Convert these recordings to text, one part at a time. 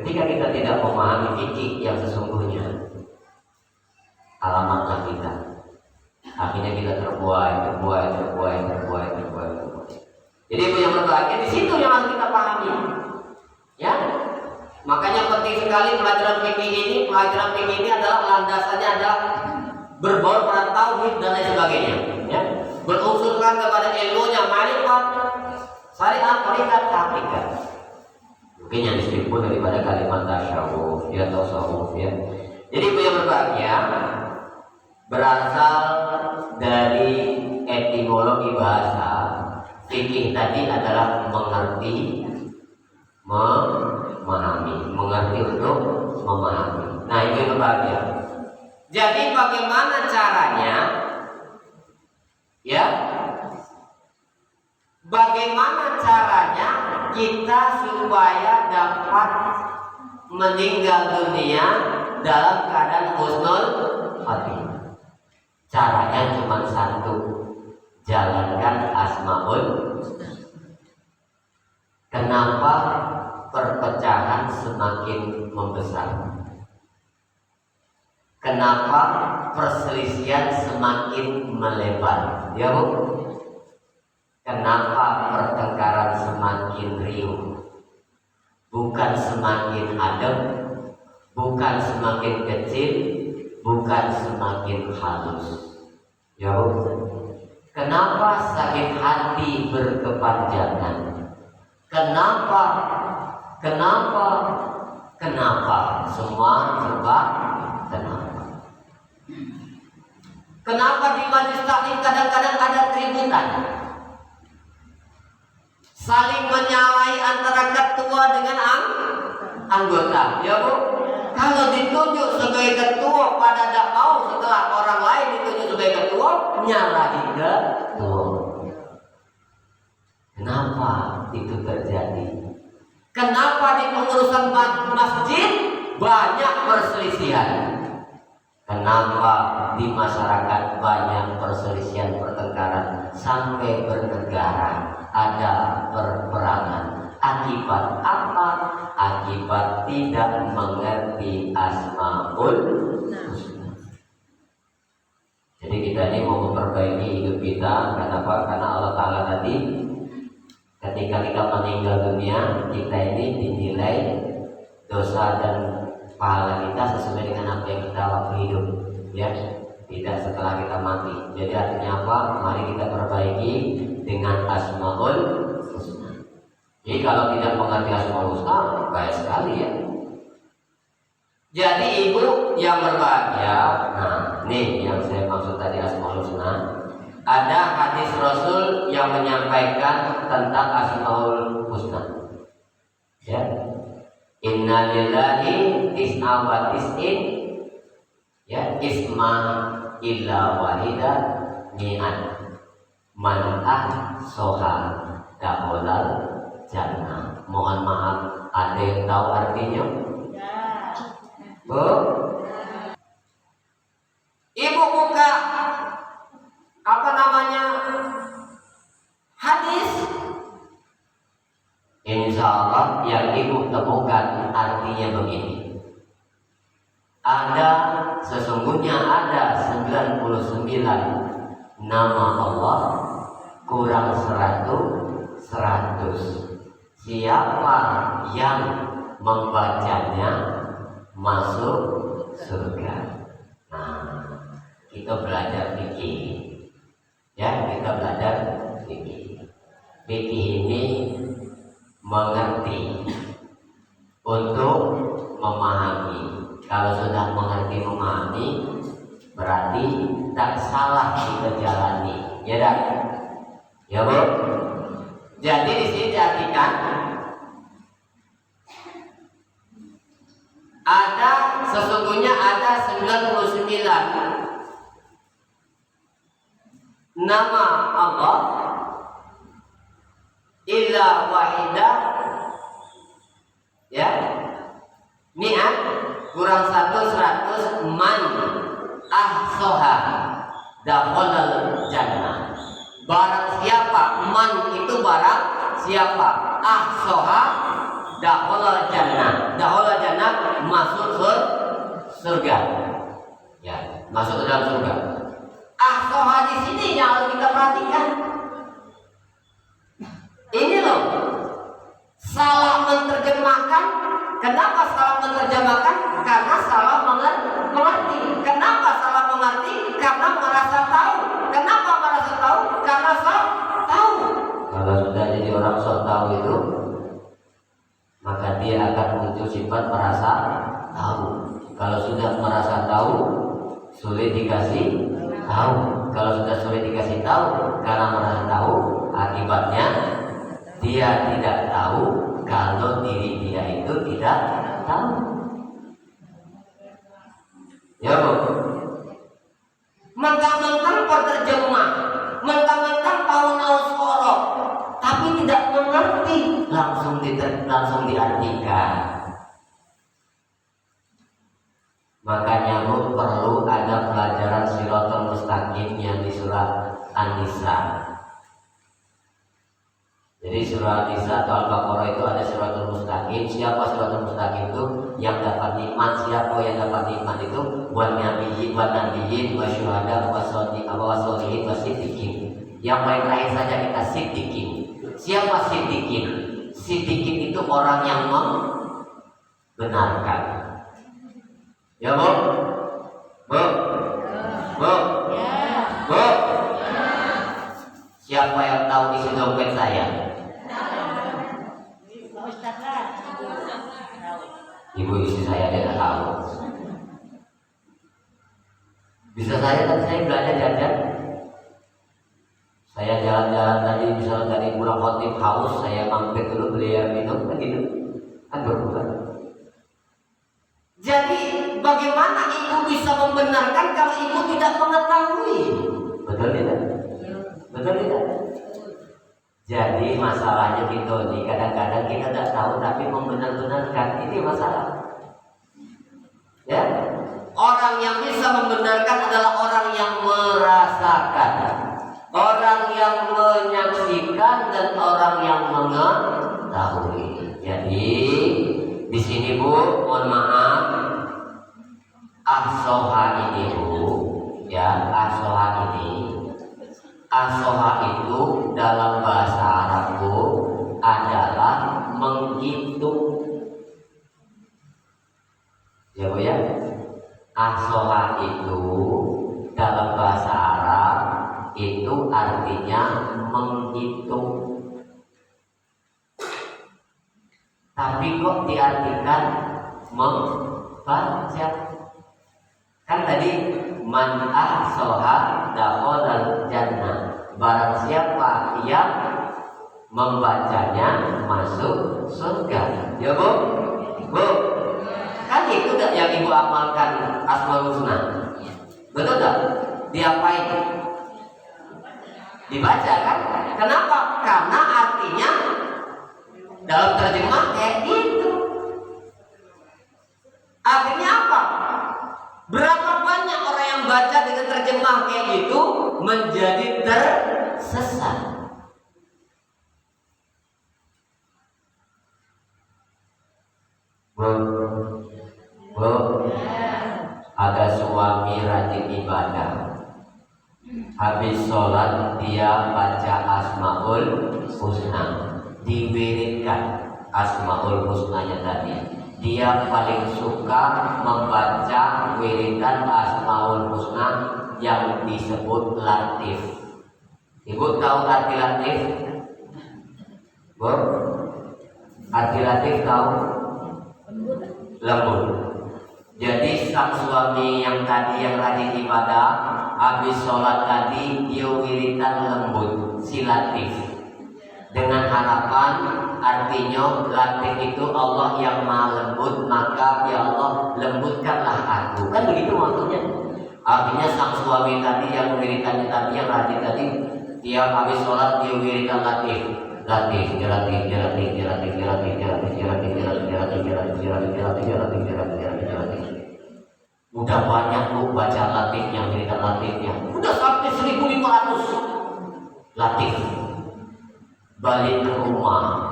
Ketika kita tidak memahami fikih yang sesungguhnya, alamatlah kita. Akhirnya kita terbuai. Jadi itu yang berbahagia, di situ yang harus kita pahami. Ya, makanya penting sekali pelajaran fikih ini. Pelajaran fikih ini adalah landasannya adalah berbaur pada tauhid dan lain sebagainya. Ya, berunsurkan kepada ilmunya ma'rifat, syariat, hakikat, hakikat. Mungkin yang disebut daripada kalimat tasawuf, ya tasawuf ya. Jadi itu yang berbahagia berasal dari etimologi bahasa. Fikih tadi adalah mengerti, memahami, mengerti untuk memahami. Nah itu yang berbahagia. Jadi bagaimana caranya? Ya, bagaimana caranya kita supaya dapat meninggal dunia dalam keadaan husnul khotimah? Caranya cuma satu, jalankan asmaul. Kenapa perpecahan semakin membesar? Kenapa perselisihan semakin melebar? Ya Bu? Kenapa pertengkaran semakin riuh? Bukan semakin adem, bukan semakin kecil, bukan semakin halus. Ya Bu? Kenapa sakit hati berkepanjangan? Kenapa? Semua serba kenapa? Kenapa di majelis taklim kadang-kadang ada keributan? Saling menyalahi antara ketua dengan anggota. Ya Bu? Kalau ditunjuk sebagai ketua pada tidak mau, setelah orang lain ditunjuk sebagai ketua, nyalahi ketua. Kenapa itu terjadi? Kenapa di pengurusan masjid banyak perselisihan? Kenapa di masyarakat banyak perselisihan, pertengkaran sampai bernegara, ada perperangan? Akibat apa? Akibat tidak mengerti asmaul husna. Jadi kita ini mau memperbaiki hidup kita. Kenapa? Karena Allah Ta'ala tadi ketika kita meninggal dunia, kita ini dinilai dosa dan pahala kita sesuai dengan apa yang kita waktu hidup, ya, tidak setelah kita mati. Jadi artinya apa? Mari kita perbaiki dengan asmaul husna. Jadi kalau tidak mengerti asmaul husna, baik sekali ya. Jadi ibu yang berbahagia, nah nih yang saya maksud tadi asmaul husna. Ada hadis Rasul yang menyampaikan tentang asmaul husna. Ya. Inna lillahi tis'a wa tis'in, ya, isma illa wahida mi'at man ahsoha dakholal jannah. Mohon maaf, ada yang tahu artinya? Bu? Ibu buka apa namanya hadis, insya Allah yang ibu temukan artinya begini. Sesungguhnya ada 99 nama Allah kurang 100. Siapa yang membacanya masuk surga. Nah, kita belajar fikih. Ya, kita belajar fikih. Fikih ini mengerti untuk memahami. Kalau sudah mengerti memahami, berarti tak salah kita jalani. Ya dah. Ya Bu. Jadi di sini diartikan sesungguhnya ada 99 nama Allah illa wahidah, ya, mi'at kurang 100 man ahsoha dakholal jannah. Barang siapa, man itu barang siapa, ahsoha dakhalal jannah masuk surga. Ya, masuk ke dalam surga. Ahsoha di sini yang harus kita perhatikan. Ini loh, salah menerjemahkan. Kenapa salah menerjemahkan? Karena salah mengerti. Kenapa salah mengerti? Karena merasa tahu. Kenapa merasa tahu? Karena tahu. Kalau sudah jadi orang sok tahu itu, maka dia akan muncul sifat merasa tahu. Kalau sudah merasa tahu, sulit dikasih tahu. Kalau sudah sulit dikasih tahu karena merasa tahu, akibatnya dia tidak tahu kalau diri dia itu tidak tahu. Ya Bu, mentang-mentang penerjemah, mentang-mentang tahu nausoro, tapi tidak mengerti, langsung diartikan. Makanya Bu perlu ada pelajaran Shiratal Mustaqim yang di surat An-Nisa. Jadi surah An-Nisa atau Al-Baqarah itu ada Shiratal Mustaqim. Siapa Shiratal Mustaqim itu? Yang dapat nikmat. Siapa yang dapat nikmat itu? Wan nabiyyin wa syuhada wa sholihin wa siddiqin. Yang paling terakhir saja kita siddiqin. Siapa siddiqin? Siddiqin itu orang yang membenarkan. Ya Bu? Bu? Bu? Bu? Siapa yang tahu isi dompet saya? Ibu isi saya dia nggak tahu. Bisa saya tadi saya belajar jajan. Saya jalan-jalan tadi misalnya dari pulang khotib haus, saya mampir dulu beli air minum, kan gitu, kan berbulan. Jadi bagaimana ibu bisa membenarkan kalau ibu tidak mengetahui? Betul tidak? Betul tidak? Jadi masalahnya gitu nih, kadang-kadang kita tidak tahu tapi membenar-benarkan, ini masalah. Ya, orang yang bisa membenarkan adalah orang yang merasakan, orang yang menyaksikan, dan orang yang mengetahui. Jadi di sini Bu, mohon maaf, ahsoha ini Bu, ya ahsoha ini. Ahsoha itu dalam bahasa Arab adalah menghitung. Ya Bu ya. Ahsoha itu dalam bahasa Arab itu artinya menghitung. Tapi kok diartikan membaca? Kan tadi man ahsoha dakhalal jannah. Barang siapa yang membacanya masuk surga. Ya Bu? Bu? Kan itu gak yang ibu amalkan Asmaul Husna? Betul gak? Diapain? Dibaca kan? Kenapa? Karena artinya dalam terjemah kayak gitu. Akhirnya apa? Berapa banyak orang yang baca dengan terjemah kayak gitu menjadi tersesat. Ada suami rajin ibadah, habis sholat dia baca Asmaul Husna, diwiridkan Asmaul Husnanya tadi. Dia paling suka membaca wiridan Asmaul Husna yang disebut Latif. Ibu tahu arti Latif? Bu? Arti Latif tahu? Lembut. Jadi sang suami yang tadi yang rajin ibadah, habis sholat tadi dia wiridan lembut, si Latif. Dengan harapan artinya Latif itu Allah yang maha lembut, maka ya Allah lembutkanlah aku. Kan begitu maksudnya. Artinya sang suami tadi yang wiridannya tadi yang rajin tadi, dia habis sholat dia wiridan Latif. Latif, Latif, Latif, Latif, Latif, Latif, Latif, Latif. Udah banyak Bu baca Latifnya, wiridan Latifnya. Udah sampai 1.500 Latif. Balik ke rumah,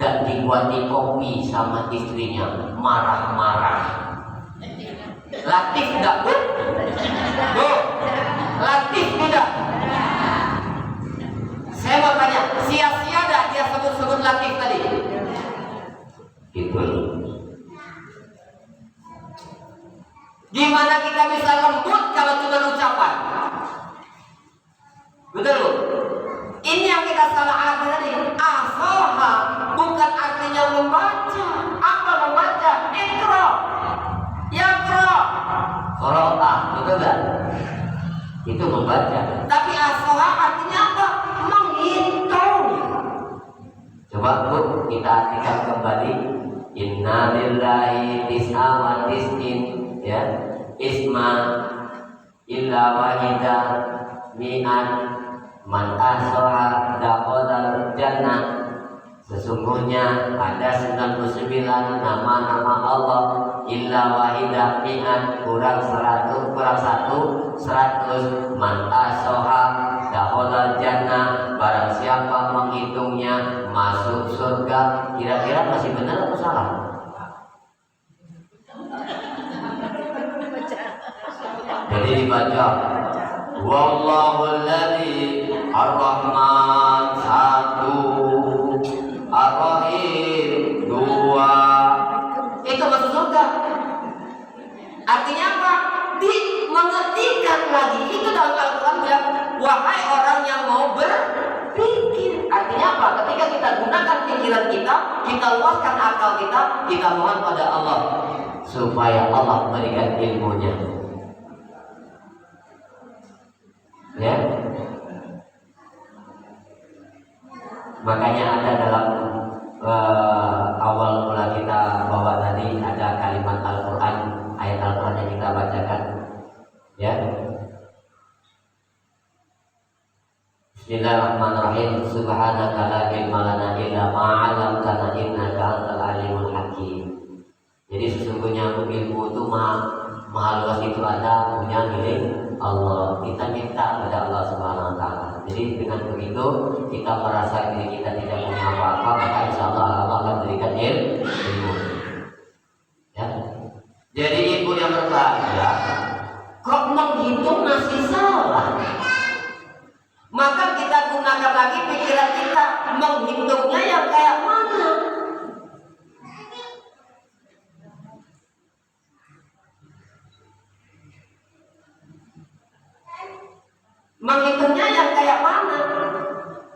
dan dibuati kopi sama istrinya, marah-marah. Latif tidak bu? Bu, latif tidak? Saya mau tanya, sia-sia tidak dia sebut-sebut latif tadi? Gitu. Gimana kita bisa lembut kalau cuma ucapan? Betul bu? Ini yang kita salah arti tadi. Asoha bukan artinya membaca. Apa membaca? Ikra. Yakra. Qira'ah, betul kan? Itu membaca. Tapi asoha artinya apa? Menghitung. Coba bu, kita artikan kembali. Inna lillahi tis'a wa tis'in, ya. Isma illa wahida mi'an man ahsaha dakhalal jannah. Sesungguhnya ada 99 nama-nama Allah, illa wahidah mi'an, kurang 100, man ahsaha dakhalal jannah. Barang siapa menghitungnya masuk surga. Kira-kira masih benar atau salah? Jadi dibaca Wallahul ladzi ar-Rahman 1, Ar-Rahim 2. Itu masuk surga. Artinya apa? Mengertikan lagi. Itu dalam Al-Quran bilang, wahai orang yang mau berpikir. Artinya apa? Ketika kita gunakan pikiran kita, kita luaskan akal kita, kita mohon pada Allah supaya Allah berikan ilmunya. Ya, makanya ada dalam awal mula kita bawa tadi ada kalimat Al-Quran, ayat Al-Quran yang kita bacakan, ya. Bismillahirrahmanirrahim. Subhanaka la ilma lana illa ma 'allamtana innaka antal alimul hakim. Jadi sesungguhnya ilmu itu maha luas, itu ada punya milik Allah. Kita minta kepada Allah Subhanahu wa taala. Jadi dengan begitu kita merasa diri kita tidak punya